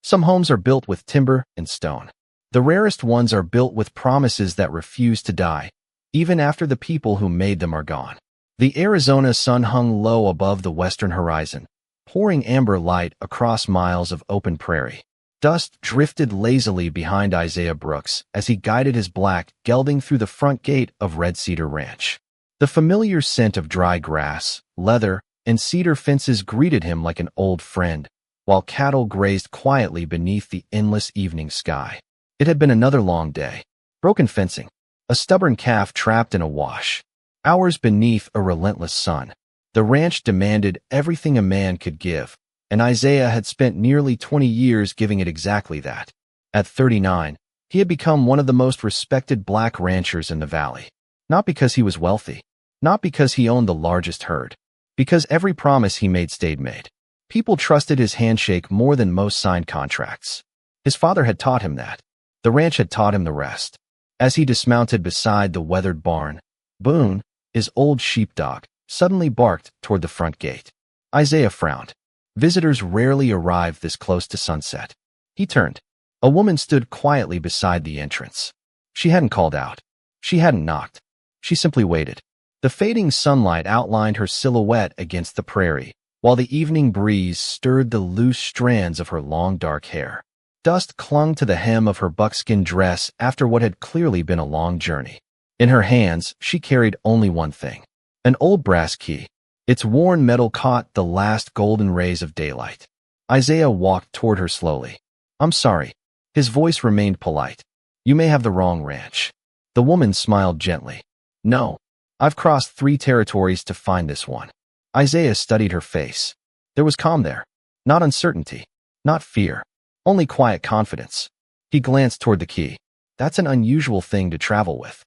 Some homes are built with timber and stone. The rarest ones are built with promises that refuse to die, even after the people who made them are gone. The Arizona sun hung low above the western horizon, pouring amber light across miles of open prairie. Dust drifted lazily behind Isaiah Brooks as he guided his black gelding through the front gate of Red Cedar Ranch. The familiar scent of dry grass, leather, and cedar fences greeted him like an old friend, while cattle grazed quietly beneath the endless evening sky. It had been another long day. Broken fencing, a stubborn calf trapped in a wash, hours beneath a relentless sun. The ranch demanded everything a man could give, and Isaiah had spent nearly 20 years giving it exactly that. At 39, he had become one of the most respected black ranchers in the valley. Not because he was wealthy, not because he owned the largest herd, because every promise he made stayed made. People trusted his handshake more than most signed contracts. His father had taught him that. The ranch had taught him the rest. As he dismounted beside the weathered barn, Boone, his old sheepdog, suddenly barked toward the front gate. Isaiah frowned. Visitors rarely arrived this close to sunset. He turned. A woman stood quietly beside the entrance. She hadn't called out. She hadn't knocked. She simply waited. The fading sunlight outlined her silhouette against the prairie, while the evening breeze stirred the loose strands of her long dark hair. Dust clung to the hem of her buckskin dress after what had clearly been a long journey. In her hands, she carried only one thing: an old brass key. Its worn metal caught the last golden rays of daylight. Isaiah walked toward her slowly. "I'm sorry." His voice remained polite. "You may have the wrong ranch." The woman smiled gently. "No. I've crossed 3 territories to find this one." Isaiah studied her face. There was calm there. Not uncertainty. Not fear. Only quiet confidence. He glanced toward the key. "That's an unusual thing to travel with."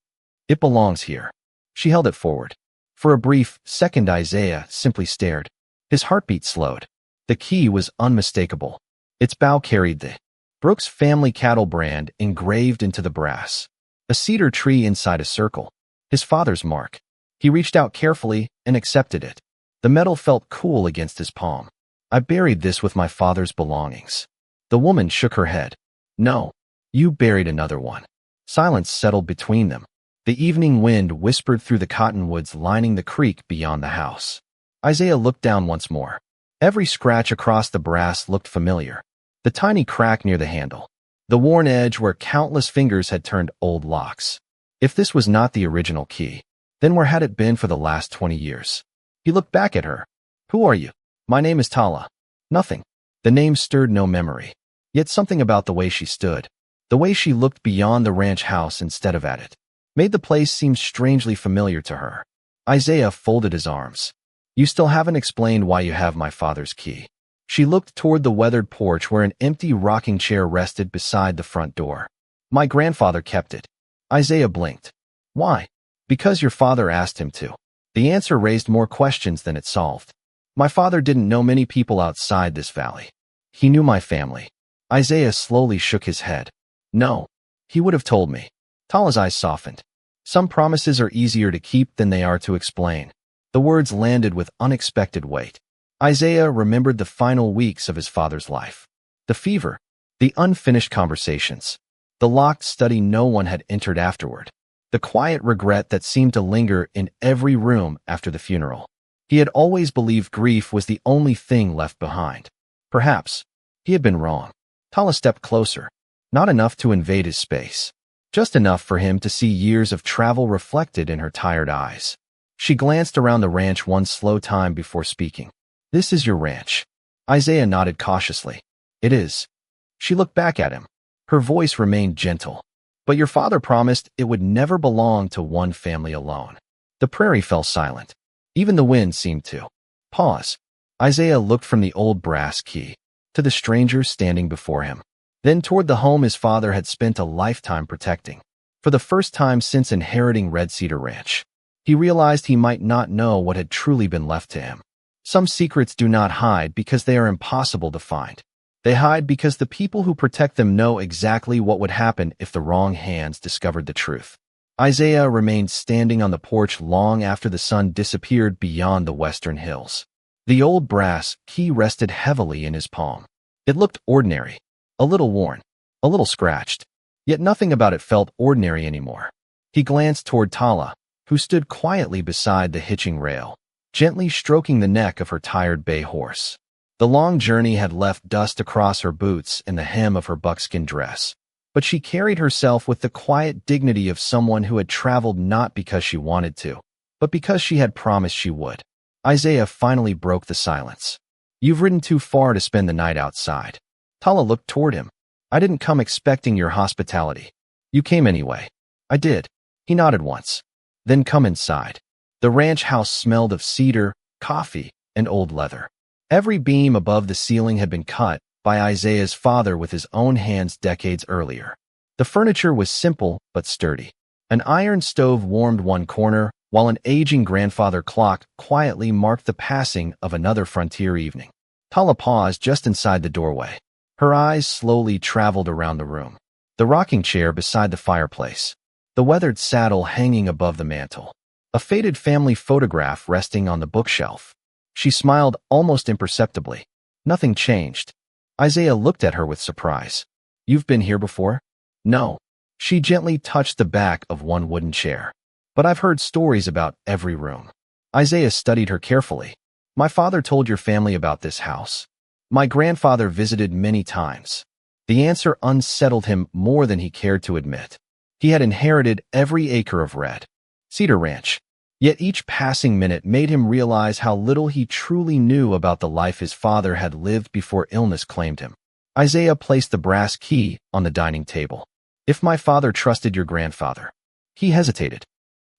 "It belongs here." She held it forward. For a brief second, Isaiah simply stared. His heartbeat slowed. The key was unmistakable. Its bow carried the Brooks family cattle brand engraved into the brass. A cedar tree inside a circle. His father's mark. He reached out carefully and accepted it. The metal felt cool against his palm. "I buried this with my father's belongings." The woman shook her head. "No, you buried another one." Silence settled between them. The evening wind whispered through the cottonwoods lining the creek beyond the house. Isaiah looked down once more. Every scratch across the brass looked familiar. The tiny crack near the handle. The worn edge where countless fingers had turned old locks. If this was not the original key, then where had it been for the last 20 years? He looked back at her. "Who are you?" "My name is Tala." Nothing. The name stirred no memory. Yet something about the way she stood, the way she looked beyond the ranch house instead of at it, made the place seem strangely familiar to her. Isaiah folded his arms. "You still haven't explained why you have my father's key." She looked toward the weathered porch where an empty rocking chair rested beside the front door. "My grandfather kept it." Isaiah blinked. "Why?" "Because your father asked him to." The answer raised more questions than it solved. "My father didn't know many people outside this valley. He knew my family." Isaiah slowly shook his head. "No. He would have told me." Tala's eyes softened. "Some promises are easier to keep than they are to explain." The words landed with unexpected weight. Isaiah remembered the final weeks of his father's life. The fever, the unfinished conversations, the locked study no one had entered afterward, the quiet regret that seemed to linger in every room after the funeral. He had always believed grief was the only thing left behind. Perhaps he had been wrong. Tala stepped closer, not enough to invade his space, just enough for him to see years of travel reflected in her tired eyes. She glanced around the ranch one slow time before speaking. "This is your ranch." Isaiah nodded cautiously. "It is." She looked back at him. Her voice remained gentle. "But your father promised it would never belong to one family alone." The prairie fell silent. Even the wind seemed to pause. Isaiah looked from the old brass key to the stranger standing before him, then toward the home his father had spent a lifetime protecting. For the first time since inheriting Red Cedar Ranch, he realized he might not know what had truly been left to him. Some secrets do not hide because they are impossible to find. They hide because the people who protect them know exactly what would happen if the wrong hands discovered the truth. Isaiah remained standing on the porch long after the sun disappeared beyond the western hills. The old brass key rested heavily in his palm. It looked ordinary, a little worn, a little scratched. Yet nothing about it felt ordinary anymore. He glanced toward Tala, who stood quietly beside the hitching rail, gently stroking the neck of her tired bay horse. The long journey had left dust across her boots and the hem of her buckskin dress, but she carried herself with the quiet dignity of someone who had traveled not because she wanted to, but because she had promised she would. Isaiah finally broke the silence. "You've ridden too far to spend the night outside." Tala looked toward him. "I didn't come expecting your hospitality. You came anyway." "I did." He nodded once. "Then come inside." The ranch house smelled of cedar, coffee, and old leather. Every beam above the ceiling had been cut by Isaiah's father with his own hands decades earlier. The furniture was simple but sturdy. An iron stove warmed one corner, while an aging grandfather clock quietly marked the passing of another frontier evening. Tala paused just inside the doorway. Her eyes slowly traveled around the room. The rocking chair beside the fireplace, the weathered saddle hanging above the mantel, a faded family photograph resting on the bookshelf. She smiled almost imperceptibly. Nothing changed. Isaiah looked at her with surprise. "You've been here before?" "No." She gently touched the back of one wooden chair. "But I've heard stories about every room." Isaiah studied her carefully. "My father told your family about this house. My grandfather visited many times." The answer unsettled him more than he cared to admit. He had inherited every acre of red cedar ranch. Yet each passing minute made him realize how little he truly knew about the life his father had lived before illness claimed him. Isaiah placed the brass key on the dining table. "If my father trusted your grandfather." He hesitated.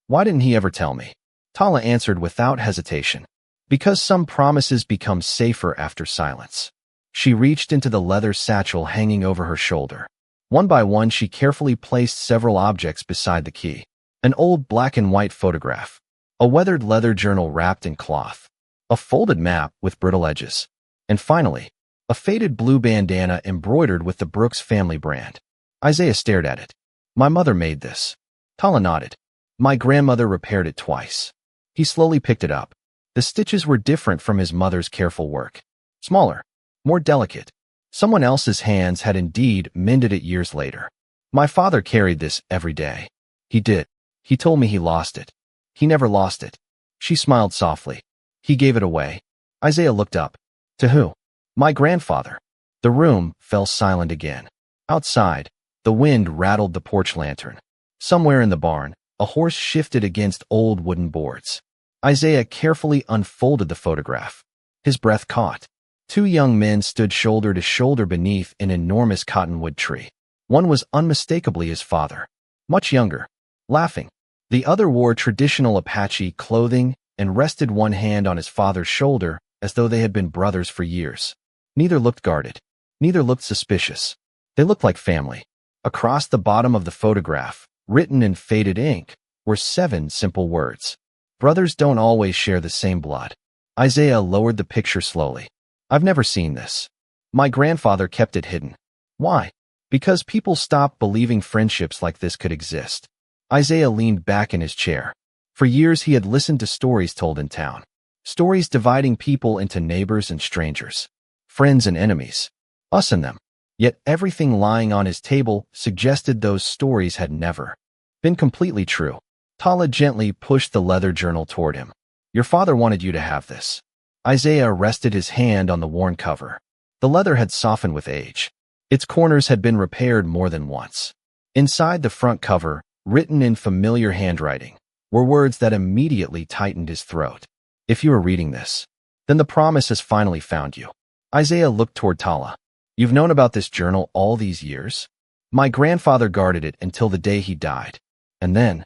"Why didn't he ever tell me?" Tala answered without hesitation. "Because some promises become safer after silence." She reached into the leather satchel hanging over her shoulder. One by one, she carefully placed several objects beside the key. An old black and white photograph, a weathered leather journal wrapped in cloth, a folded map with brittle edges, and finally, a faded blue bandana embroidered with the Brooks family brand. Isaiah stared at it. "My mother made this." Tala nodded. "My grandmother repaired it twice." He slowly picked it up. The stitches were different from his mother's careful work. Smaller, more delicate. Someone else's hands had indeed mended it years later. "My father carried this every day." "He did. He told me he lost it." "He never lost it." She smiled softly. "He gave it away." Isaiah looked up. "To who?" "My grandfather." The room fell silent again. Outside, the wind rattled the porch lantern. Somewhere in the barn, a horse shifted against old wooden boards. Isaiah carefully unfolded the photograph. His breath caught. Two young men stood shoulder to shoulder beneath an enormous cottonwood tree. One was unmistakably his father, much younger, laughing. The other wore traditional Apache clothing and rested one hand on his father's shoulder as though they had been brothers for years. Neither looked guarded. Neither looked suspicious. They looked like family. Across the bottom of the photograph, written in faded ink, were 7 simple words. "Brothers don't always share the same blood." Isaiah lowered the picture slowly. "I've never seen this. My grandfather kept it hidden." "Why?" "Because people stopped believing friendships like this could exist." Isaiah leaned back in his chair. For years he had listened to stories told in town. Stories dividing people into neighbors and strangers, friends and enemies, us and them. Yet everything lying on his table suggested those stories had never been completely true. Tala gently pushed the leather journal toward him. "Your father wanted you to have this." Isaiah rested his hand on the worn cover. The leather had softened with age. Its corners had been repaired more than once. Inside the front cover, written in familiar handwriting, were words that immediately tightened his throat. "If you are reading this, then the promise has finally found you." Isaiah looked toward Tala. "You've known about this journal all these years?" "My grandfather guarded it until the day he died. And then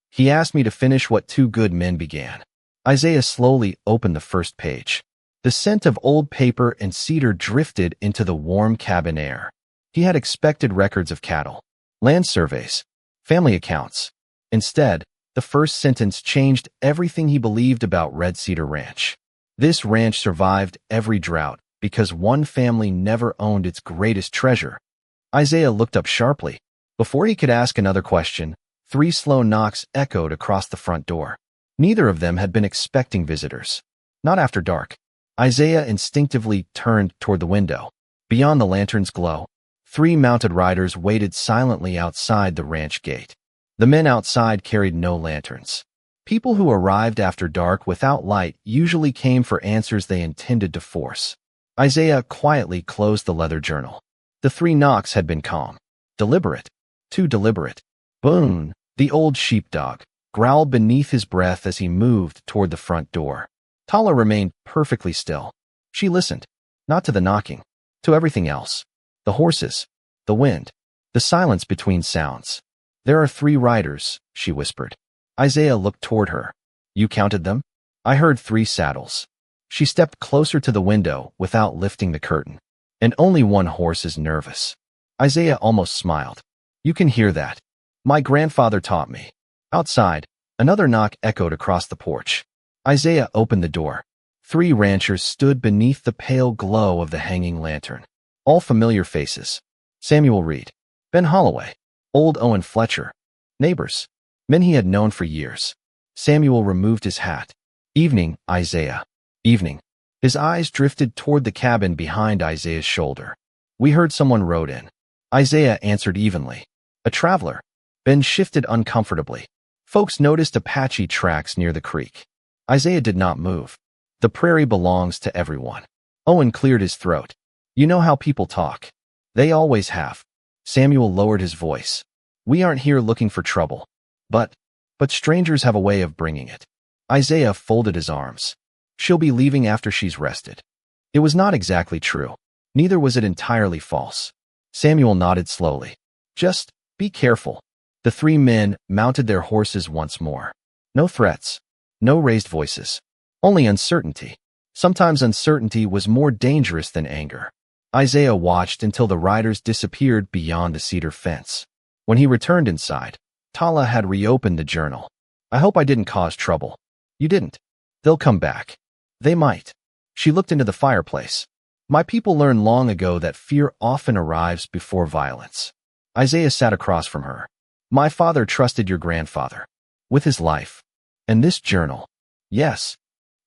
he asked me to finish what 2 good men began." Isaiah slowly opened the first page. The scent of old paper and cedar drifted into the warm cabin air. He had expected records of cattle, land surveys, family accounts. Instead, the first sentence changed everything he believed about Red Cedar Ranch. This ranch survived every drought because one family never owned its greatest treasure. Isaiah looked up sharply. Before he could ask another question, 3 slow knocks echoed across the front door. Neither of them had been expecting visitors. Not after dark. Isaiah instinctively turned toward the window. Beyond the lantern's glow, 3 mounted riders waited silently outside the ranch gate. The men outside carried no lanterns. People who arrived after dark without light usually came for answers they intended to force. Isaiah quietly closed the leather journal. The 3 knocks had been calm. Deliberate. Too deliberate. Boone, the old sheepdog, growled beneath his breath as he moved toward the front door. Tala remained perfectly still. She listened, not to the knocking, to everything else. The horses, the wind, the silence between sounds. "There are 3 riders," she whispered. Isaiah looked toward her. "You counted them?" "I heard 3 saddles." She stepped closer to the window without lifting the curtain. "And only 1 horse is nervous." Isaiah almost smiled. "You can hear that. My grandfather taught me." Outside, another knock echoed across the porch. Isaiah opened the door. 3 ranchers stood beneath the pale glow of the hanging lantern. All familiar faces. Samuel Reed, Ben Holloway, old Owen Fletcher. Neighbors. Men he had known for years. Samuel removed his hat. "Evening, Isaiah." "Evening." His eyes drifted toward the cabin behind Isaiah's shoulder. "We heard someone rode in." Isaiah answered evenly. "A traveler." Ben shifted uncomfortably. "Folks noticed Apache tracks near the creek." Isaiah did not move. "The prairie belongs to everyone." Owen cleared his throat. "You know how people talk. They always have." Samuel lowered his voice. "We aren't here looking for trouble. But strangers have a way of bringing it." Isaiah folded his arms. "She'll be leaving after she's rested." It was not exactly true. Neither was it entirely false. Samuel nodded slowly. "Just be careful." The 3 men mounted their horses once more. No threats. No raised voices. Only uncertainty. Sometimes uncertainty was more dangerous than anger. Isaiah watched until the riders disappeared beyond the cedar fence. When he returned inside, Tala had reopened the journal. "I hope I didn't cause trouble." "You didn't. They'll come back." "They might." She looked into the fireplace. "My people learned long ago that fear often arrives before violence." Isaiah sat across from her. "My father trusted your grandfather. With his life. And this journal." "Yes."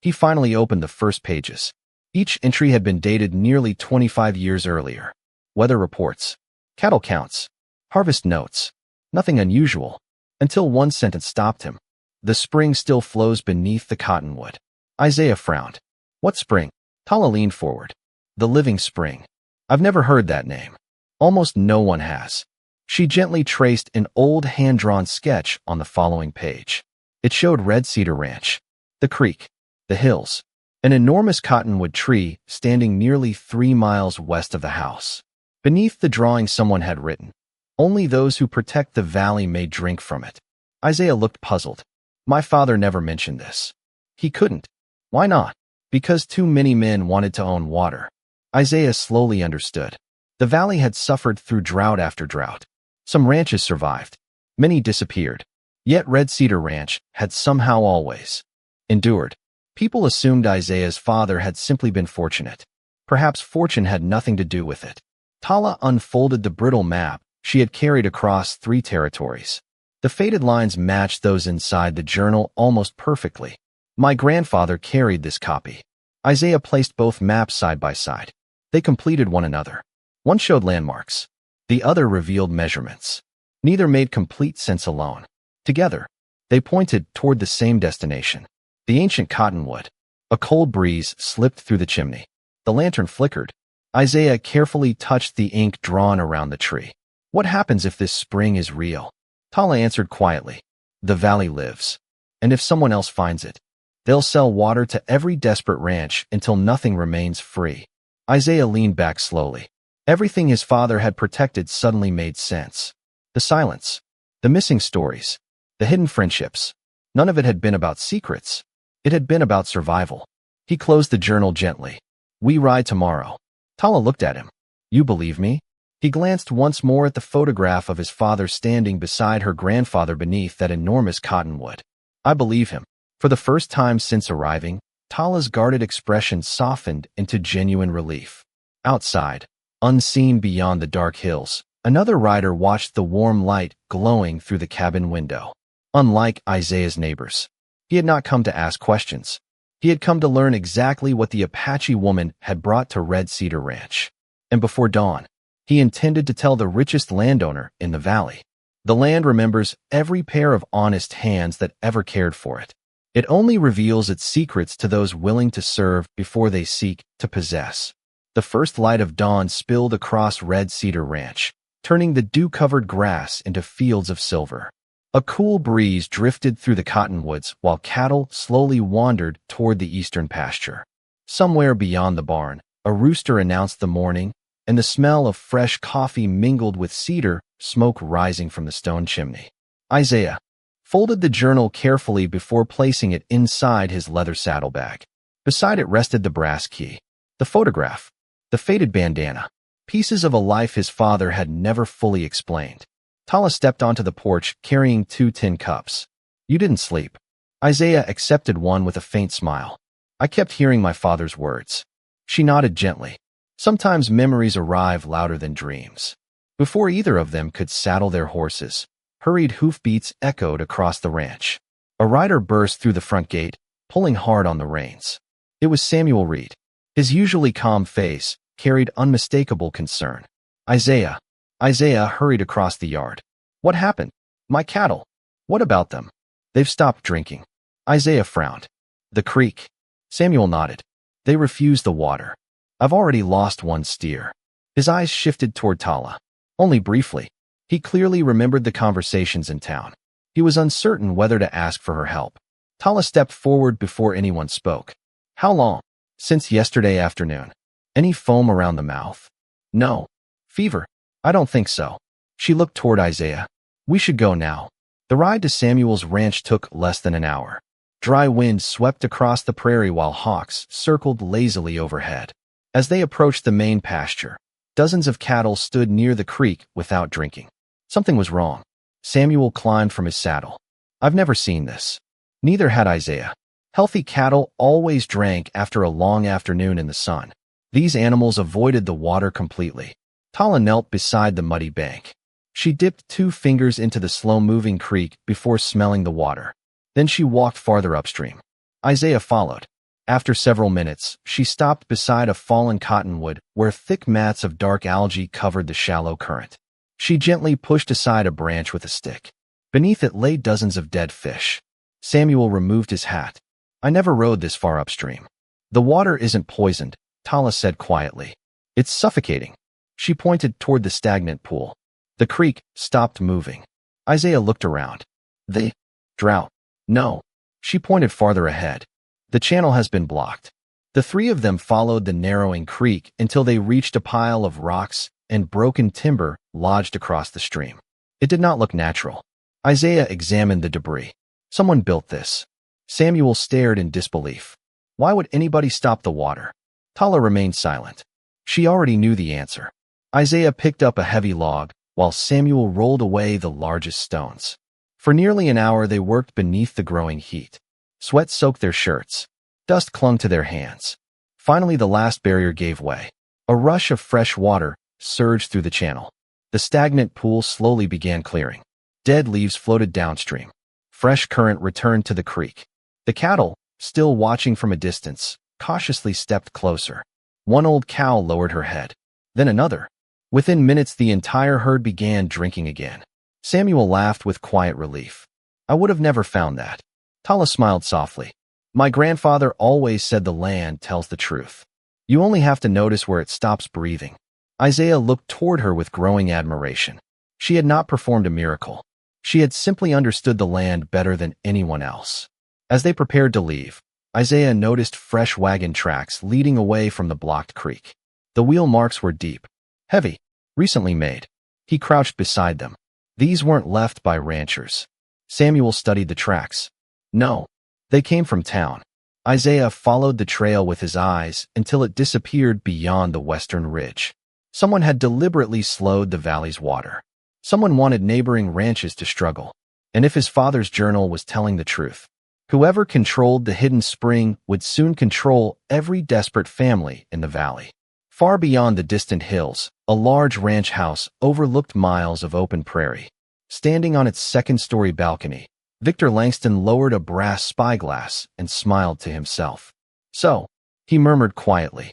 He finally opened the first pages. Each entry had been dated nearly 25 years earlier. Weather reports. Cattle counts. Harvest notes. Nothing unusual. Until one sentence stopped him. "The spring still flows beneath the cottonwood." Isaiah frowned. "What spring?" Tala leaned forward. "The living spring. I've never heard that name. Almost no one has." She gently traced an old hand-drawn sketch on the following page. It showed Red Cedar Ranch, the creek, the hills, an enormous cottonwood tree standing nearly 3 miles west of the house. Beneath the drawing someone had written, "Only those who protect the valley may drink from it." Isaiah looked puzzled. "My father never mentioned this." "He couldn't." "Why not?" "Because too many men wanted to own water." Isaiah slowly understood. The valley had suffered through drought after drought. Some ranches survived. Many disappeared. Yet Red Cedar Ranch had somehow always endured. People assumed Isaiah's father had simply been fortunate. Perhaps fortune had nothing to do with it. Tala unfolded the brittle map she had carried across 3 territories. The faded lines matched those inside the journal almost perfectly. "My grandfather carried this copy." Isaiah placed both maps side by side. They completed one another. One showed landmarks. The other revealed measurements. Neither made complete sense alone. Together, they pointed toward the same destination. The ancient cottonwood. A cold breeze slipped through the chimney. The lantern flickered. Isaiah carefully touched the ink drawn around the tree. "What happens if this spring is real?" Tala answered quietly. "The valley lives. And if someone else finds it, they'll sell water to every desperate ranch until nothing remains free." Isaiah leaned back slowly. Everything his father had protected suddenly made sense. The silence. The missing stories. The hidden friendships. None of it had been about secrets. It had been about survival. He closed the journal gently. "We ride tomorrow." Tala looked at him. "You believe me?" He glanced once more at the photograph of his father standing beside her grandfather beneath that enormous cottonwood. "I believe him." For the first time since arriving, Tala's guarded expression softened into genuine relief. Outside, unseen beyond the dark hills, another rider watched the warm light glowing through the cabin window. Unlike Isaiah's neighbors, he had not come to ask questions. He had come to learn exactly what the Apache woman had brought to Red Cedar Ranch. And before dawn, He intended to tell the richest landowner in the valley. The land remembers every pair of honest hands that ever cared for it. It only reveals its secrets to those willing to serve before they seek to possess. The first light of dawn spilled across Red Cedar Ranch, turning the dew-covered grass into fields of silver. A cool breeze drifted through the cottonwoods while cattle slowly wandered toward the eastern pasture. Somewhere beyond the barn, a rooster announced the morning, and the smell of fresh coffee mingled with cedar smoke rising from the stone chimney. Isaiah folded the journal carefully before placing it inside his leather saddlebag. Beside it rested the brass key, the photograph, the faded bandana, pieces of a life his father had never fully explained. Tala stepped onto the porch carrying 2 tin cups. "You didn't sleep." Isaiah accepted one with a faint smile. "I kept hearing my father's words." She nodded gently. Sometimes memories arrive louder than dreams. Before either of them could saddle their horses, hurried hoofbeats echoed across the ranch. A rider burst through the front gate, pulling hard on the reins. It was Samuel Reed. His usually calm face carried unmistakable concern. Isaiah hurried across the yard. "What happened?" "My cattle." "What about them?" "They've stopped drinking." Isaiah frowned. "The creek?" Samuel nodded. "They refuse the water. I've already lost 1 steer." His eyes shifted toward Tala. Only briefly. He clearly remembered the conversations in town. He was uncertain whether to ask for her help. Tala stepped forward before anyone spoke. "How long?" "Since yesterday afternoon." "Any foam around the mouth?" "No." "Fever?" "I don't think so." She looked toward Isaiah. "We should go now." The ride to Samuel's ranch took less than an hour. Dry wind swept across the prairie while hawks circled lazily overhead. As they approached the main pasture, dozens of cattle stood near the creek without drinking. Something was wrong. Samuel climbed from his saddle. "I've never seen this." Neither had Isaiah. Healthy cattle always drank after a long afternoon in the sun. These animals avoided the water completely. Tala knelt beside the muddy bank. She dipped 2 fingers into the slow-moving creek before smelling the water. Then she walked farther upstream. Isaiah followed. After several minutes, she stopped beside a fallen cottonwood where thick mats of dark algae covered the shallow current. She gently pushed aside a branch with a stick. Beneath it lay dozens of dead fish. Samuel removed his hat. "I never rode this far upstream." "The water isn't poisoned," Tala said quietly. "It's suffocating." She pointed toward the stagnant pool. The creek stopped moving. Isaiah looked around. "The drought?" "No." She pointed farther ahead. "The channel has been blocked." The 3 of them followed the narrowing creek until they reached a pile of rocks and broken timber lodged across the stream. It did not look natural. Isaiah examined the debris. Someone built this. Samuel stared in disbelief. Why would anybody stop the water? Tala remained silent. She already knew the answer. Isaiah picked up a heavy log, while Samuel rolled away the largest stones. For nearly an hour they worked beneath the growing heat. Sweat soaked their shirts. Dust clung to their hands. Finally the last barrier gave way. A rush of fresh water surged through the channel. The stagnant pool slowly began clearing. Dead leaves floated downstream. Fresh current returned to the creek. The cattle, still watching from a distance, cautiously stepped closer. One old cow lowered her head. Then another. Within minutes the entire herd began drinking again. Samuel laughed with quiet relief. I would have never found that. Tala smiled softly. My grandfather always said the land tells the truth. You only have to notice where it stops breathing. Isaiah looked toward her with growing admiration. She had not performed a miracle. She had simply understood the land better than anyone else. As they prepared to leave, Isaiah noticed fresh wagon tracks leading away from the blocked creek. The wheel marks were deep, heavy, recently made. He crouched beside them. These weren't left by ranchers. Samuel studied the tracks. No, they came from town. Isaiah followed the trail with his eyes until it disappeared beyond the western ridge. Someone had deliberately slowed the valley's water. Someone wanted neighboring ranches to struggle. And if his father's journal was telling the truth, whoever controlled the hidden spring would soon control every desperate family in the valley. Far beyond the distant hills, a large ranch house overlooked miles of open prairie. Standing on its second-story balcony, Victor Langston lowered a brass spyglass and smiled to himself. So, he murmured quietly,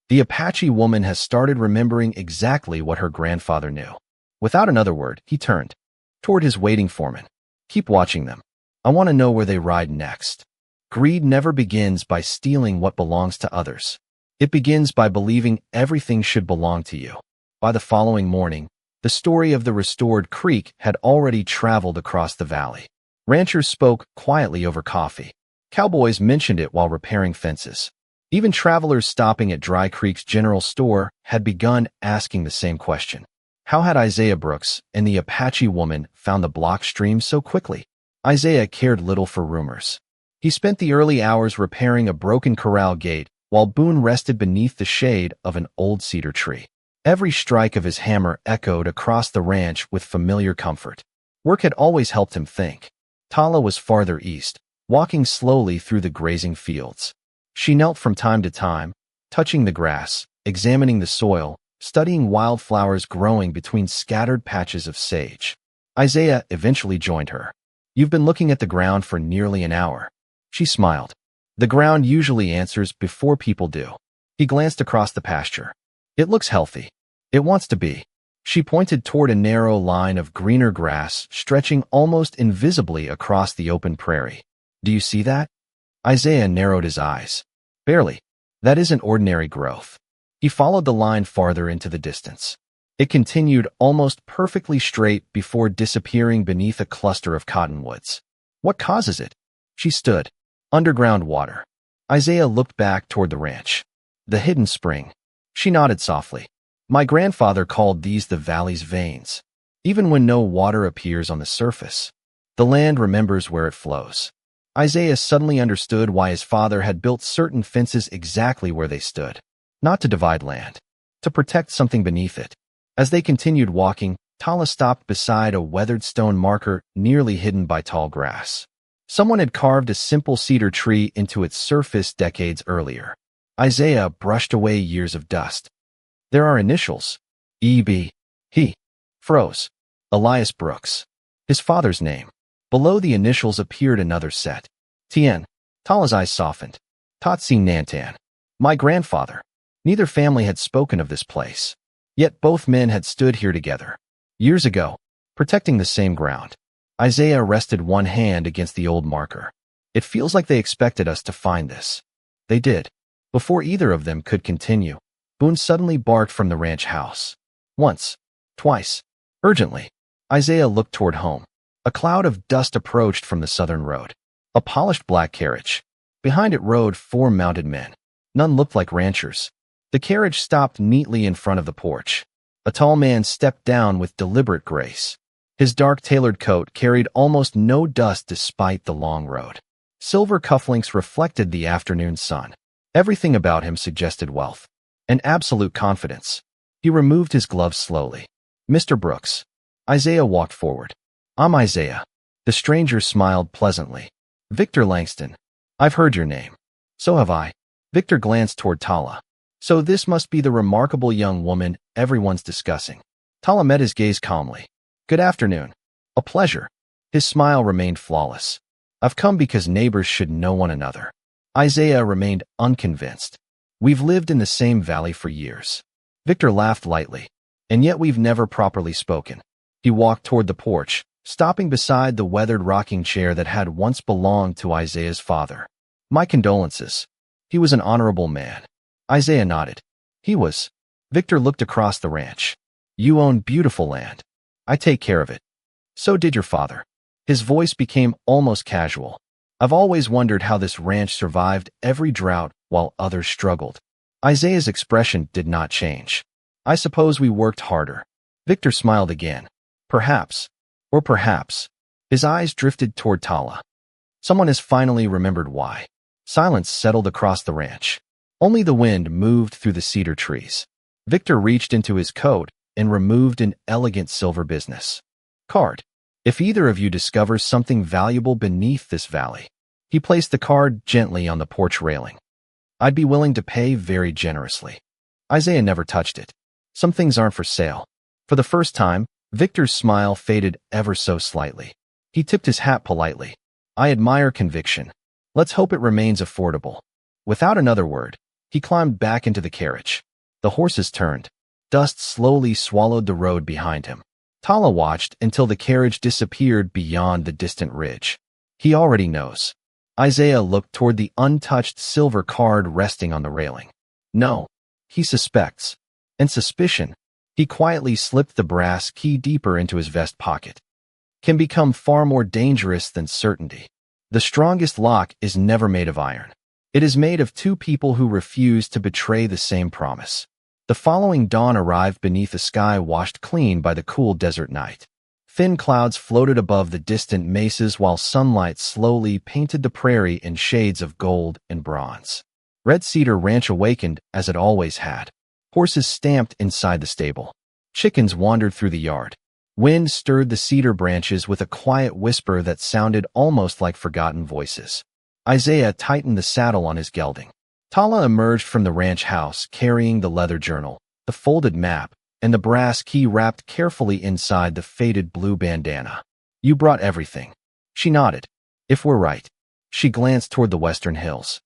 The Apache woman has started remembering exactly what her grandfather knew. Without another word, he turned toward his waiting foreman. Keep watching them. I want to know where they ride next. Greed never begins by stealing what belongs to others. It begins by believing everything should belong to you. By the following morning, the story of the restored creek had already traveled across the valley. Ranchers spoke quietly over coffee. Cowboys mentioned it while repairing fences. Even travelers stopping at Dry Creek's general store had begun asking the same question. How had Isaiah Brooks and the Apache woman found the block stream so quickly? Isaiah cared little for rumors. He spent the early hours repairing a broken corral gate while Boone rested beneath the shade of an old cedar tree. Every strike of his hammer echoed across the ranch with familiar comfort. Work had always helped him think. Tala was farther east, walking slowly through the grazing fields. She knelt from time to time, touching the grass, examining the soil, studying wildflowers growing between scattered patches of sage. Isaiah eventually joined her. You've been looking at the ground for nearly an hour. She smiled. The ground usually answers before people do. He glanced across the pasture. It looks healthy. It wants to be. She pointed toward a narrow line of greener grass stretching almost invisibly across the open prairie. Do you see that? Isaiah narrowed his eyes. Barely. That isn't ordinary growth. He followed the line farther into the distance. It continued almost perfectly straight before disappearing beneath a cluster of cottonwoods. What causes it? She stood. Underground water. Isaiah looked back toward the ranch. The hidden spring. She nodded softly. My grandfather called these the valley's veins. Even when no water appears on the surface, the land remembers where it flows. Isaiah suddenly understood why his father had built certain fences exactly where they stood. Not to divide land, to protect something beneath it. As they continued walking, Tala stopped beside a weathered stone marker nearly hidden by tall grass. Someone had carved a simple cedar tree into its surface decades earlier. Isaiah brushed away years of dust. There are initials. E.B. He froze. Elias Brooks. His father's name. Below the initials appeared another set. Tien. Tala's eyes softened. Tatsi Nantan. My grandfather. Neither family had spoken of this place. Yet both men had stood here together. Years ago, protecting the same ground. Isaiah rested one hand against the old marker. It feels like they expected us to find this. They did. Before either of them could continue, Boone suddenly barked from the ranch house. Once. Twice. Urgently. Isaiah looked toward home. A cloud of dust approached from the southern road. A polished black carriage. Behind it rode 4 mounted men. None looked like ranchers. The carriage stopped neatly in front of the porch. A tall man stepped down with deliberate grace. His dark tailored coat carried almost no dust despite the long road. Silver cufflinks reflected the afternoon sun. Everything about him suggested wealth. And absolute confidence. He removed his gloves slowly. Mr. Brooks. Isaiah walked forward. I'm Isaiah. The stranger smiled pleasantly. Victor Langston. I've heard your name. So have I. Victor glanced toward Tala. So this must be the remarkable young woman everyone's discussing. Tala met his gaze calmly. Good afternoon. A pleasure. His smile remained flawless. I've come because neighbors should know one another. Isaiah remained unconvinced. We've lived in the same valley for years. Victor laughed lightly. And yet we've never properly spoken. He walked toward the porch, stopping beside the weathered rocking chair that had once belonged to Isaiah's father. My condolences. He was an honorable man. Isaiah nodded. He was. Victor looked across the ranch. You own beautiful land. I take care of it. So did your father. His voice became almost casual. I've always wondered how this ranch survived every drought while others struggled. Isaiah's expression did not change. I suppose we worked harder. Victor smiled again. Perhaps. Or perhaps. His eyes drifted toward Tala. Someone has finally remembered why. Silence settled across the ranch. Only the wind moved through the cedar trees. Victor reached into his coat and removed an elegant silver business card. If either of you discovers something valuable beneath this valley. He placed the card gently on the porch railing. I'd be willing to pay very generously. Isaiah never touched it. Some things aren't for sale. For the first time, Victor's smile faded ever so slightly. He tipped his hat politely. I admire conviction. Let's hope it remains affordable. Without another word, He climbed back into the carriage. The horses turned. Dust slowly swallowed the road behind him. Tala watched until the carriage disappeared beyond the distant ridge. He already knows. Isaiah looked toward the untouched silver card resting on the railing. No, he suspects. And suspicion, he quietly slipped the brass key deeper into his vest pocket, can become far more dangerous than certainty. The strongest lock is never made of iron. It is made of two people who refuse to betray the same promise. The following dawn arrived beneath a sky washed clean by the cool desert night. Thin clouds floated above the distant mesas while sunlight slowly painted the prairie in shades of gold and bronze. Red Cedar Ranch awakened as it always had. Horses stamped inside the stable. Chickens wandered through the yard. Wind stirred the cedar branches with a quiet whisper that sounded almost like forgotten voices. Isaiah tightened the saddle on his gelding. Tala emerged from the ranch house carrying the leather journal, the folded map, and the brass key wrapped carefully inside the faded blue bandana. You brought everything. She nodded. If we're right. She glanced toward the western hills.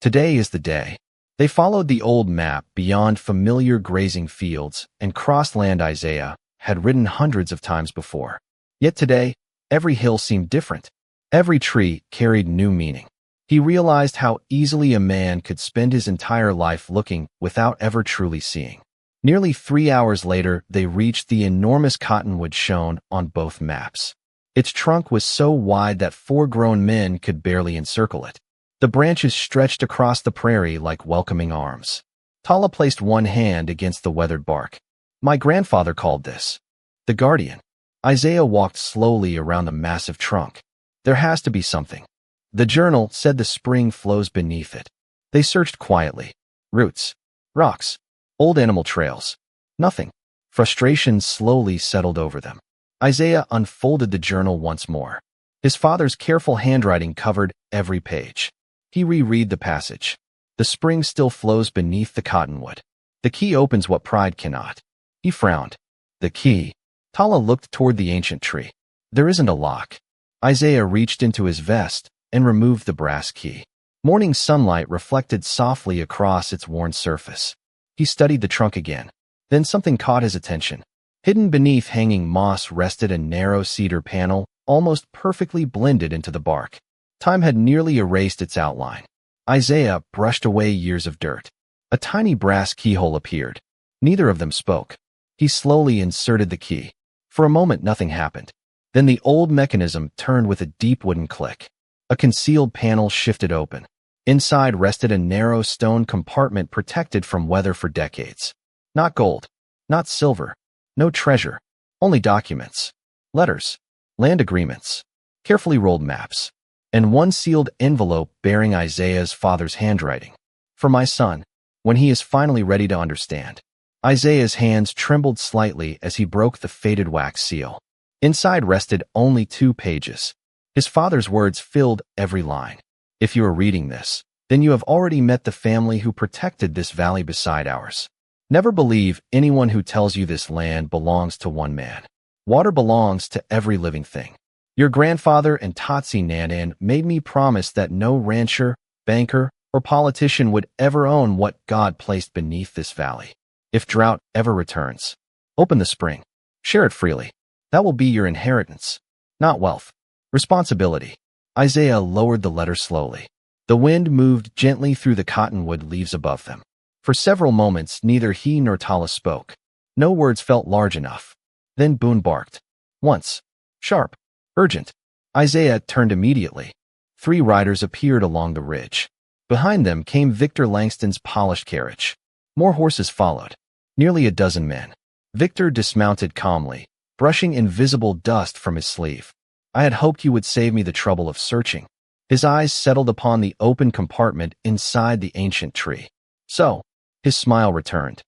Today is the day. They followed the old map beyond familiar grazing fields and crossed land Isaiah had ridden hundreds of times before. Yet today, every hill seemed different. Every tree carried new meaning. He realized how easily a man could spend his entire life looking without ever truly seeing. Nearly 3 hours later, they reached the enormous cottonwood shown on both maps. Its trunk was so wide that 4 grown men could barely encircle it. The branches stretched across the prairie like welcoming arms. Tala placed one hand against the weathered bark. My grandfather called this the guardian. Isaiah walked slowly around the massive trunk. There has to be something. The journal said the spring flows beneath it. They searched quietly. Roots, rocks, old animal trails. Nothing. Frustration slowly settled over them. Isaiah unfolded the journal once more. His father's careful handwriting covered every page. He reread the passage. The spring still flows beneath the cottonwood. The key opens what pride cannot. He frowned. The key. Tala looked toward the ancient tree. There isn't a lock. Isaiah reached into his vest and removed the brass key. Morning sunlight reflected softly across its worn surface. He studied the trunk again. Then something caught his attention. Hidden beneath hanging moss rested a narrow cedar panel, almost perfectly blended into the bark. Time had nearly erased its outline. Isaiah brushed away years of dirt. A tiny brass keyhole appeared. Neither of them spoke. He slowly inserted the key. For a moment, nothing happened. Then the old mechanism turned with a deep wooden click. A concealed panel shifted open. Inside rested a narrow stone compartment protected from weather for decades. Not gold, not silver, no treasure, only documents, letters, land agreements, carefully rolled maps, and one sealed envelope bearing Isaiah's father's handwriting. For my son, when he is finally ready to understand. Isaiah's hands trembled slightly as he broke the faded wax seal. Inside rested only 2 pages. His father's words filled every line. If you are reading this, then you have already met the family who protected this valley beside ours. Never believe anyone who tells you this land belongs to one man. Water belongs to every living thing. Your grandfather and Tatsi Nanan made me promise that no rancher, banker, or politician would ever own what God placed beneath this valley. If drought ever returns, open the spring. Share it freely. That will be your inheritance, not wealth. Responsibility. Isaiah lowered the letter slowly. The wind moved gently through the cottonwood leaves above them. For several moments, neither he nor Tala spoke. No words felt large enough. Then Boone barked. Once. Sharp. Urgent. Isaiah turned immediately. 3 riders appeared along the ridge. Behind them came Victor Langston's polished carriage. More horses followed. Nearly a dozen men. Victor dismounted calmly, brushing invisible dust from his sleeve. I had hoped you would save me the trouble of searching. His eyes settled upon the open compartment inside the ancient tree. So, his smile returned.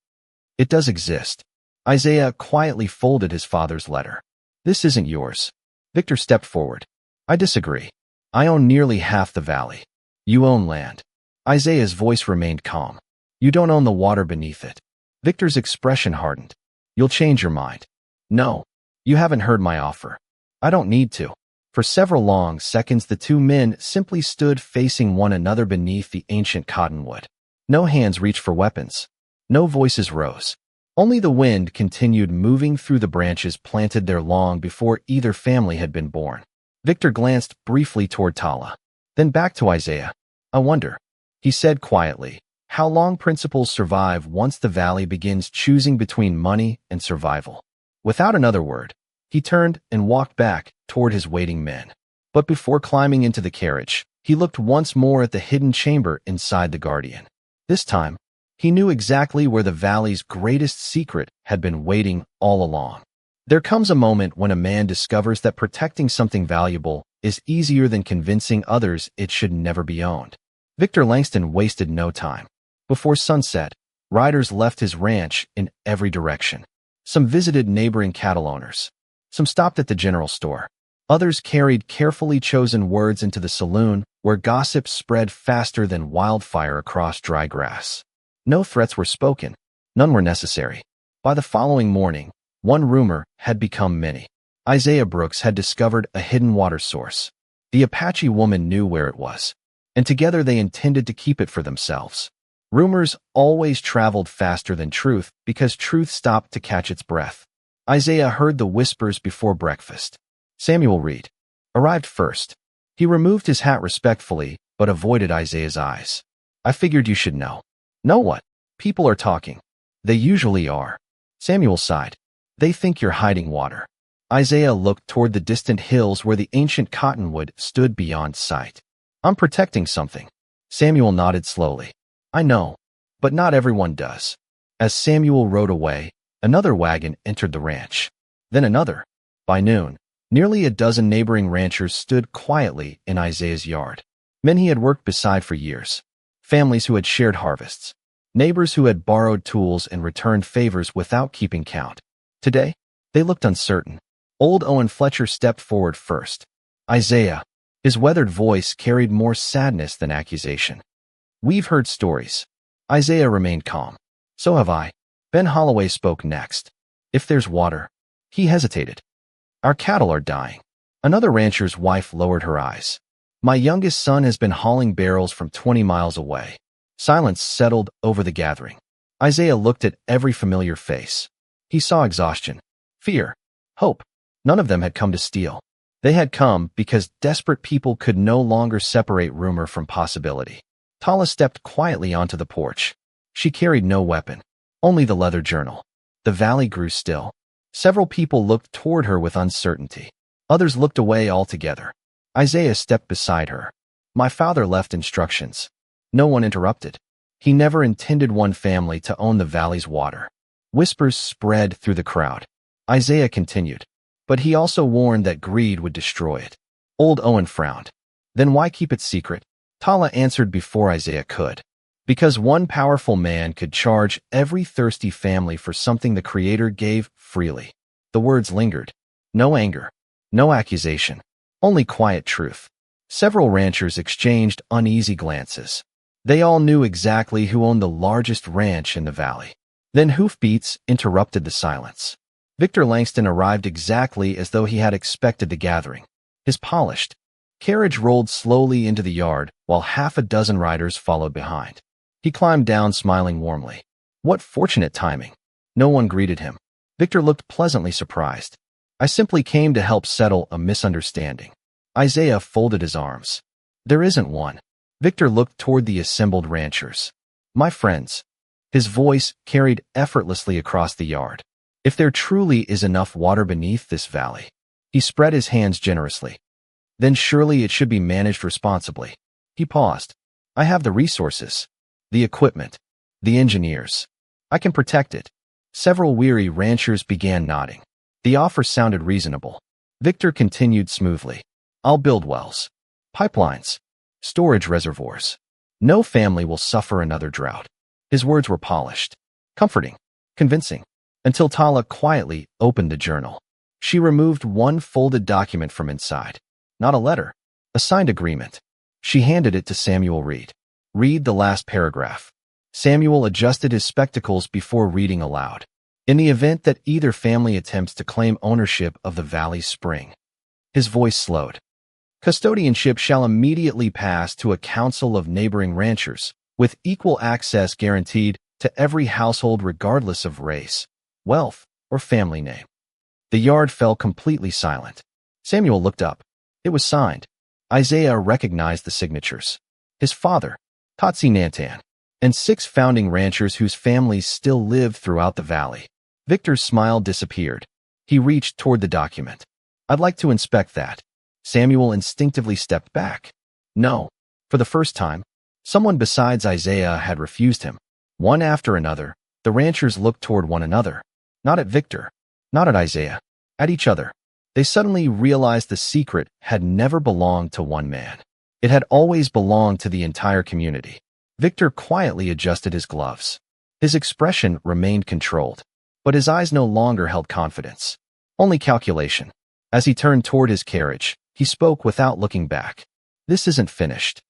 It does exist. Isaiah quietly folded his father's letter. This isn't yours. Victor stepped forward. I disagree. I own nearly half the valley. You own land. Isaiah's voice remained calm. You don't own the water beneath it. Victor's expression hardened. You'll change your mind. No, you haven't heard my offer. I don't need to. For several long seconds, the 2 men simply stood facing one another beneath the ancient cottonwood. No hands reached for weapons. No voices rose. Only the wind continued moving through the branches planted there long before either family had been born. Victor glanced briefly toward Tala, then back to Isaiah. "I wonder," he said quietly, "how long principles survive once the valley begins choosing between money and survival." Without another word, he turned and walked back toward his waiting men. But before climbing into the carriage, he looked once more at the hidden chamber inside the Guardian. This time, he knew exactly where the valley's greatest secret had been waiting all along. There comes a moment when a man discovers that protecting something valuable is easier than convincing others it should never be owned. Victor Langston wasted no time. Before sunset, riders left his ranch in every direction. Some visited neighboring cattle owners. Some stopped at the general store. Others carried carefully chosen words into the saloon, where gossip spread faster than wildfire across dry grass. No threats were spoken. None were necessary. By the following morning, one rumor had become many. Isaiah Brooks had discovered a hidden water source. The Apache woman knew where it was, and together they intended to keep it for themselves. Rumors always traveled faster than truth because truth stopped to catch its breath. Isaiah heard the whispers before breakfast. Samuel Reed arrived first. He removed his hat respectfully, but avoided Isaiah's eyes. "I figured you should know." "Know what?" "People are talking." "They usually are." Samuel sighed. "They think you're hiding water." Isaiah looked toward the distant hills where the ancient cottonwood stood beyond sight. "I'm protecting something." Samuel nodded slowly. "I know, but not everyone does." As Samuel rode away, another wagon entered the ranch. Then another. By noon, nearly a dozen neighboring ranchers stood quietly in Isaiah's yard. Men he had worked beside for years. Families who had shared harvests. Neighbors who had borrowed tools and returned favors without keeping count. Today, they looked uncertain. Old Owen Fletcher stepped forward first. "Isaiah." His weathered voice carried more sadness than accusation. "We've heard stories." Isaiah remained calm. "So have I." Ben Holloway spoke next. "If there's water." He hesitated. "Our cattle are dying." Another rancher's wife lowered her eyes. "My youngest son has been hauling barrels from 20 miles away." Silence settled over the gathering. Isaiah looked at every familiar face. He saw exhaustion, fear, hope. None of them had come to steal. They had come because desperate people could no longer separate rumor from possibility. Tala stepped quietly onto the porch. She carried no weapon, only the leather journal. The valley grew still. Several people looked toward her with uncertainty. Others looked away altogether. Isaiah stepped beside her. "My father left instructions." No one interrupted. He never intended one family to own the valley's water. Whispers spread through the crowd. Isaiah continued. But he also warned that greed would destroy it. Old Owen frowned. "Then why keep it secret?" Tala answered before Isaiah could. "Because one powerful man could charge every thirsty family for something the Creator gave freely." The words lingered. No anger. No accusation. Only quiet truth. Several ranchers exchanged uneasy glances. They all knew exactly who owned the largest ranch in the valley. Then hoofbeats interrupted the silence. Victor Langston arrived exactly as though he had expected the gathering. His polished carriage rolled slowly into the yard while half a dozen riders followed behind. He climbed down smiling warmly. What fortunate timing. No one greeted him. Victor looked pleasantly surprised. "I simply came to help settle a misunderstanding." Isaiah folded his arms. "There isn't one." Victor looked toward the assembled ranchers. "My friends." His voice carried effortlessly across the yard. "If there truly is enough water beneath this valley," he spread his hands generously, "then surely it should be managed responsibly." He paused. "I have the resources, the equipment, the engineers. I can protect it." Several weary ranchers began nodding. The offer sounded reasonable. Victor continued smoothly. "I'll build wells, pipelines, storage reservoirs. No family will suffer another drought." His words were polished, comforting, convincing, until Tala quietly opened the journal. She removed one folded document from inside. Not a letter, a signed agreement. She handed it to Samuel Reed. "Read the last paragraph." Samuel adjusted his spectacles before reading aloud. "In the event that either family attempts to claim ownership of the valley's spring." His voice slowed. "Custodianship shall immediately pass to a council of neighboring ranchers, with equal access guaranteed to every household regardless of race, wealth, or family name. The yard fell completely silent. Samuel looked up. It was signed. Isaiah recognized the signatures. His father, Tatsi Nantan, and 6 founding ranchers whose families still lived throughout the valley. Victor's smile disappeared. He reached toward the document. I'd like to inspect that. Samuel instinctively stepped back. No. For the first time, someone besides Isaiah had refused him. One after another, the ranchers looked toward one another. Not at Victor. Not at Isaiah. At each other. They suddenly realized the secret had never belonged to one man. It had always belonged to the entire community. Victor quietly adjusted his gloves. His expression remained controlled, but his eyes no longer held confidence. Only calculation. As he turned toward his carriage, he spoke without looking back. This isn't finished.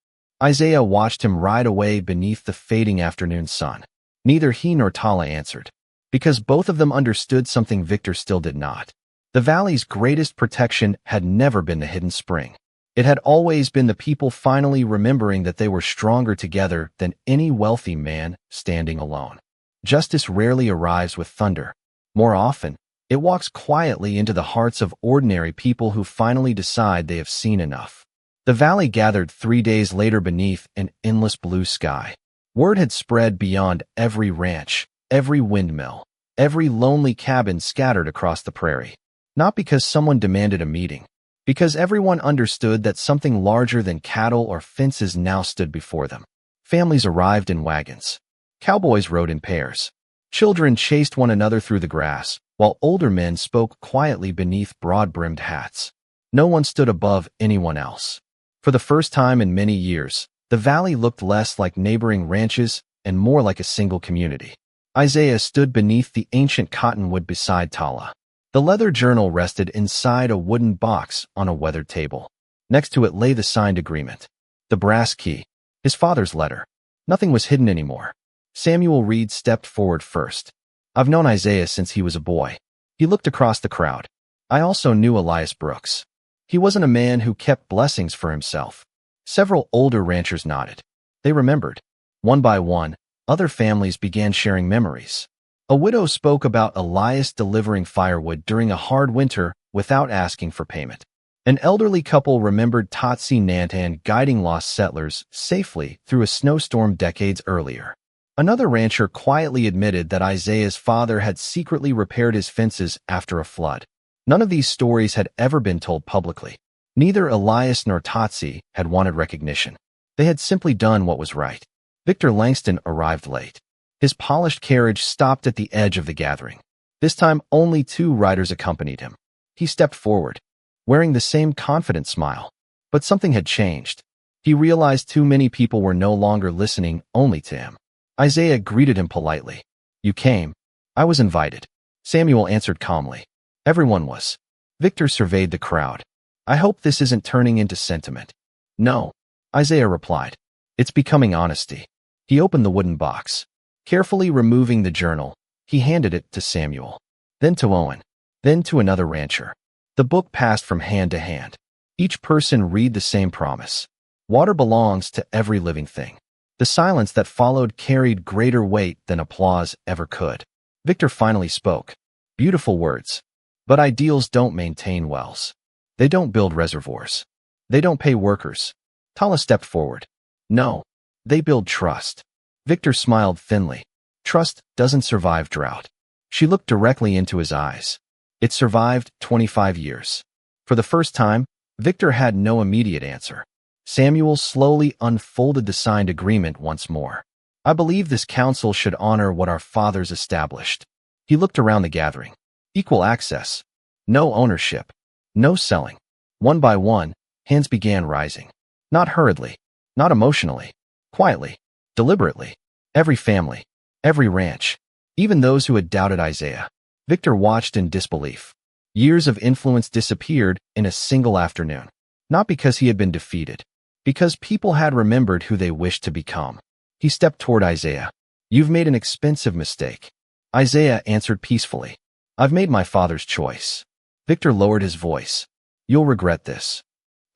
Isaiah watched him ride away beneath the fading afternoon sun. Neither he nor Tala answered, because both of them understood something Victor still did not. The valley's greatest protection had never been the hidden spring. It had always been the people finally remembering that they were stronger together than any wealthy man standing alone. Justice rarely arrives with thunder. More often, it walks quietly into the hearts of ordinary people who finally decide they have seen enough. The valley gathered 3 days later beneath an endless blue sky. Word had spread beyond every ranch, every windmill, every lonely cabin scattered across the prairie. Not because someone demanded a meeting, because everyone understood that something larger than cattle or fences now stood before them. Families arrived in wagons. Cowboys rode in pairs. Children chased one another through the grass, while older men spoke quietly beneath broad-brimmed hats. No one stood above anyone else. For the first time in many years, the valley looked less like neighboring ranches and more like a single community. Isaiah stood beneath the ancient cottonwood beside Tala. The leather journal rested inside a wooden box on a weathered table. Next to it lay the signed agreement. The brass key. His father's letter. Nothing was hidden anymore. Samuel Reed stepped forward first. I've known Isaiah since he was a boy. He looked across the crowd. I also knew Elias Brooks. He wasn't a man who kept blessings for himself. Several older ranchers nodded. They remembered. One by one, other families began sharing memories. A widow spoke about Elias delivering firewood during a hard winter without asking for payment. An elderly couple remembered Tatsi Nantan guiding lost settlers safely through a snowstorm decades earlier. Another rancher quietly admitted that Isaiah's father had secretly repaired his fences after a flood. None of these stories had ever been told publicly. Neither Elias nor Tatsi had wanted recognition. They had simply done what was right. Victor Langston arrived late. His polished carriage stopped at the edge of the gathering. This time, only 2 riders accompanied him. He stepped forward, wearing the same confident smile. But something had changed. He realized too many people were no longer listening only to him. Isaiah greeted him politely. You came. I was invited. Samuel answered calmly. Everyone was. Victor surveyed the crowd. I hope this isn't turning into sentiment. No, Isaiah replied. It's becoming honesty. He opened the wooden box. Carefully removing the journal, he handed it to Samuel, then to Owen, then to another rancher. The book passed from hand to hand. Each person read the same promise. Water belongs to every living thing. The silence that followed carried greater weight than applause ever could. Victor finally spoke. Beautiful words. But ideals don't maintain wells. They don't build reservoirs. They don't pay workers. Tala stepped forward. No, they build trust. Victor smiled thinly. Trust doesn't survive drought. She looked directly into his eyes. It survived 25 years. For the first time, Victor had no immediate answer. Samuel slowly unfolded the signed agreement once more. I believe this council should honor what our fathers established. He looked around the gathering. Equal access. No ownership. No selling. One by one, hands began rising. Not hurriedly. Not emotionally. Quietly. Deliberately. Every family, every ranch, even those who had doubted Isaiah. Victor watched in disbelief. Years of influence disappeared in a single afternoon. Not because he had been defeated, because people had remembered who they wished to become. He stepped toward Isaiah. You've made an expensive mistake. Isaiah answered peacefully. I've made my father's choice. Victor lowered his voice. You'll regret this.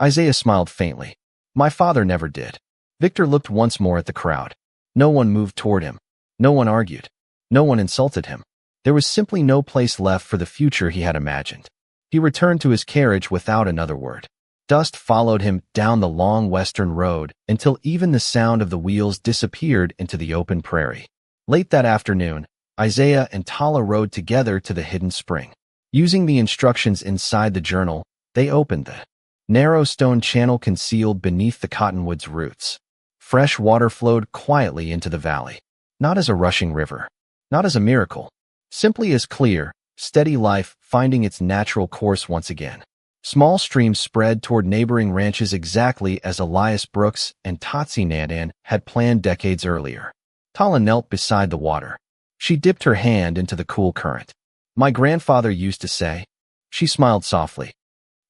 Isaiah smiled faintly. My father never did. Victor looked once more at the crowd. No one moved toward him. No one argued. No one insulted him. There was simply no place left for the future he had imagined. He returned to his carriage without another word. Dust followed him down the long western road until even the sound of the wheels disappeared into the open prairie. Late that afternoon, Isaiah and Tala rode together to the hidden spring. Using the instructions inside the journal, they opened the narrow stone channel concealed beneath the cottonwood's roots. Fresh water flowed quietly into the valley, not as a rushing river, not as a miracle, simply as clear, steady life finding its natural course once again. Small streams spread toward neighboring ranches exactly as Elias Brooks and Totsi Nandan had planned decades earlier. Tala knelt beside the water. She dipped her hand into the cool current. "My grandfather used to say," she smiled softly,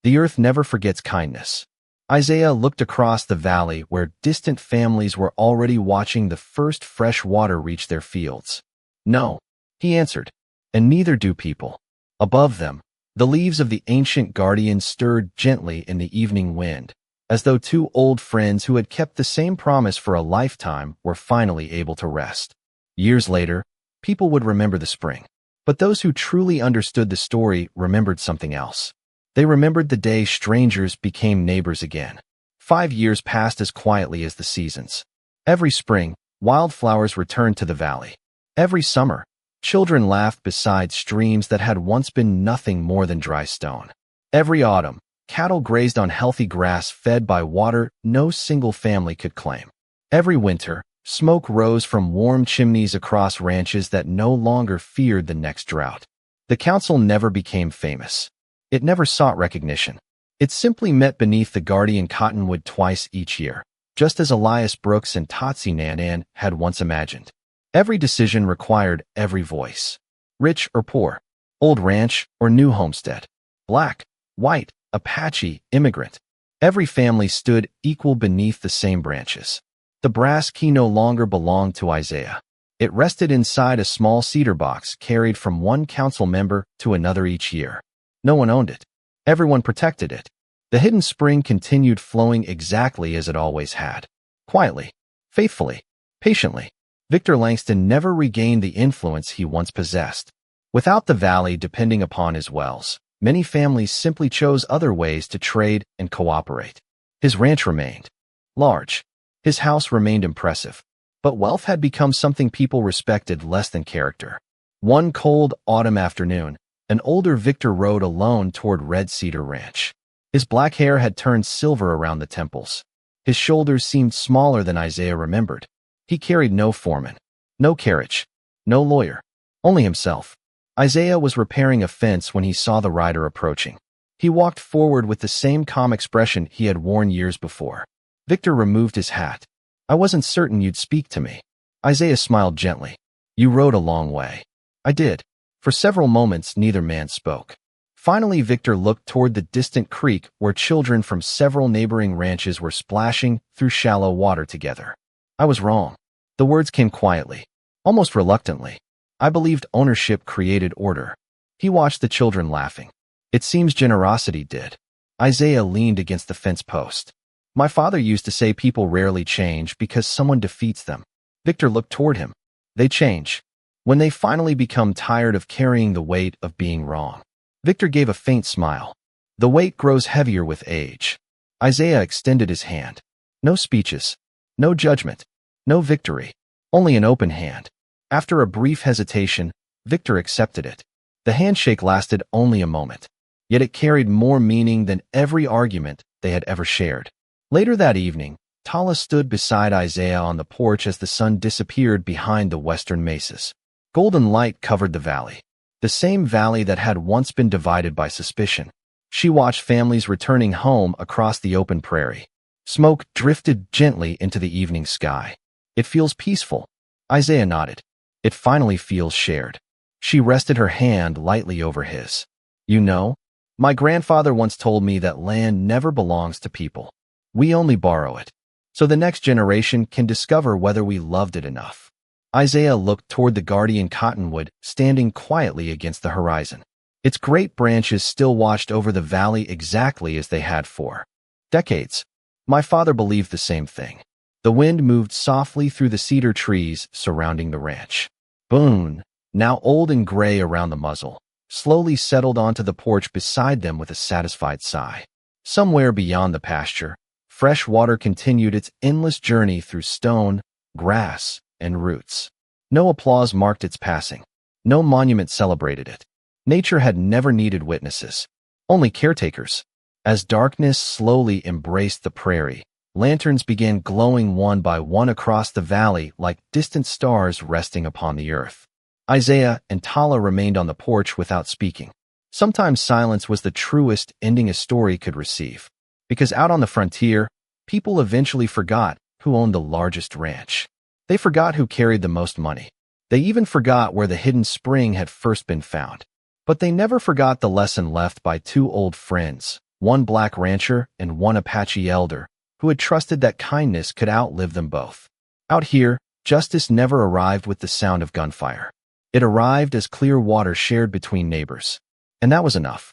"the earth never forgets kindness." Isaiah looked across the valley where distant families were already watching the first fresh water reach their fields. "No," he answered, "and neither do people." Above them, the leaves of the ancient guardian stirred gently in the evening wind, as though two old friends who had kept the same promise for a lifetime were finally able to rest. Years later, people would remember the spring. But those who truly understood the story remembered something else. They remembered the day strangers became neighbors again. 5 years passed as quietly as the seasons. Every spring, wildflowers returned to the valley. Every summer, children laughed beside streams that had once been nothing more than dry stone. Every autumn, cattle grazed on healthy grass fed by water no single family could claim. Every winter, smoke rose from warm chimneys across ranches that no longer feared the next drought. The council never became famous. It never sought recognition. It simply met beneath the guardian cottonwood twice each year, just as Elias Brooks and Totsi Nandan had once imagined. Every decision required every voice. Rich or poor, old ranch or new homestead, black, white, Apache, immigrant. Every family stood equal beneath the same branches. The brass key no longer belonged to Isaiah. It rested inside a small cedar box carried from one council member to another each year. No one owned it. Everyone protected it. The hidden spring continued flowing exactly as it always had. Quietly, faithfully, patiently. Victor Langston never regained the influence he once possessed. Without the valley depending upon his wells, many families simply chose other ways to trade and cooperate. His ranch remained large. His house remained impressive. But wealth had become something people respected less than character. One cold autumn afternoon, an older Victor rode alone toward Red Cedar Ranch. His black hair had turned silver around the temples. His shoulders seemed smaller than Isaiah remembered. He carried no foreman, no carriage, no lawyer, only himself. Isaiah was repairing a fence when he saw the rider approaching. He walked forward with the same calm expression he had worn years before. Victor removed his hat. "I wasn't certain you'd speak to me." Isaiah smiled gently. "You rode a long way." "I did." For several moments, neither man spoke. Finally, Victor looked toward the distant creek where children from several neighboring ranches were splashing through shallow water together. "I was wrong." The words came quietly, almost reluctantly. "I believed ownership created order." He watched the children laughing. "It seems generosity did." Isaiah leaned against the fence post. "My father used to say people rarely change because someone defeats them." Victor looked toward him. "They change when they finally become tired of carrying the weight of being wrong." Victor gave a faint smile. "The weight grows heavier with age." Isaiah extended his hand. No speeches, no judgment, no victory, only an open hand. After a brief hesitation, Victor accepted it. The handshake lasted only a moment, yet it carried more meaning than every argument they had ever shared. Later that evening, Tala stood beside Isaiah on the porch as the sun disappeared behind the western mesas. Golden light covered the valley, the same valley that had once been divided by suspicion. She watched families returning home across the open prairie. Smoke drifted gently into the evening sky. "It feels peaceful." Isaiah nodded. "It finally feels shared." She rested her hand lightly over his. "You know, my grandfather once told me that land never belongs to people. We only borrow it, so the next generation can discover whether we loved it enough." Isaiah looked toward the guardian cottonwood standing quietly against the horizon. Its great branches still watched over the valley exactly as they had for decades. "My father believed the same thing." The wind moved softly through the cedar trees surrounding the ranch. Boone, now old and gray around the muzzle, slowly settled onto the porch beside them with a satisfied sigh. Somewhere beyond the pasture, fresh water continued its endless journey through stone, grass, and roots. No applause marked its passing. No monument celebrated it. Nature had never needed witnesses, only caretakers. As darkness slowly embraced the prairie, lanterns began glowing one by one across the valley like distant stars resting upon the earth. Isaiah and Tala remained on the porch without speaking. Sometimes silence was the truest ending a story could receive, because out on the frontier, people eventually forgot who owned the largest ranch. They forgot who carried the most money. They even forgot where the hidden spring had first been found. But they never forgot the lesson left by two old friends, one black rancher and one Apache elder, who had trusted that kindness could outlive them both. Out here, justice never arrived with the sound of gunfire. It arrived as clear water shared between neighbors. And that was enough.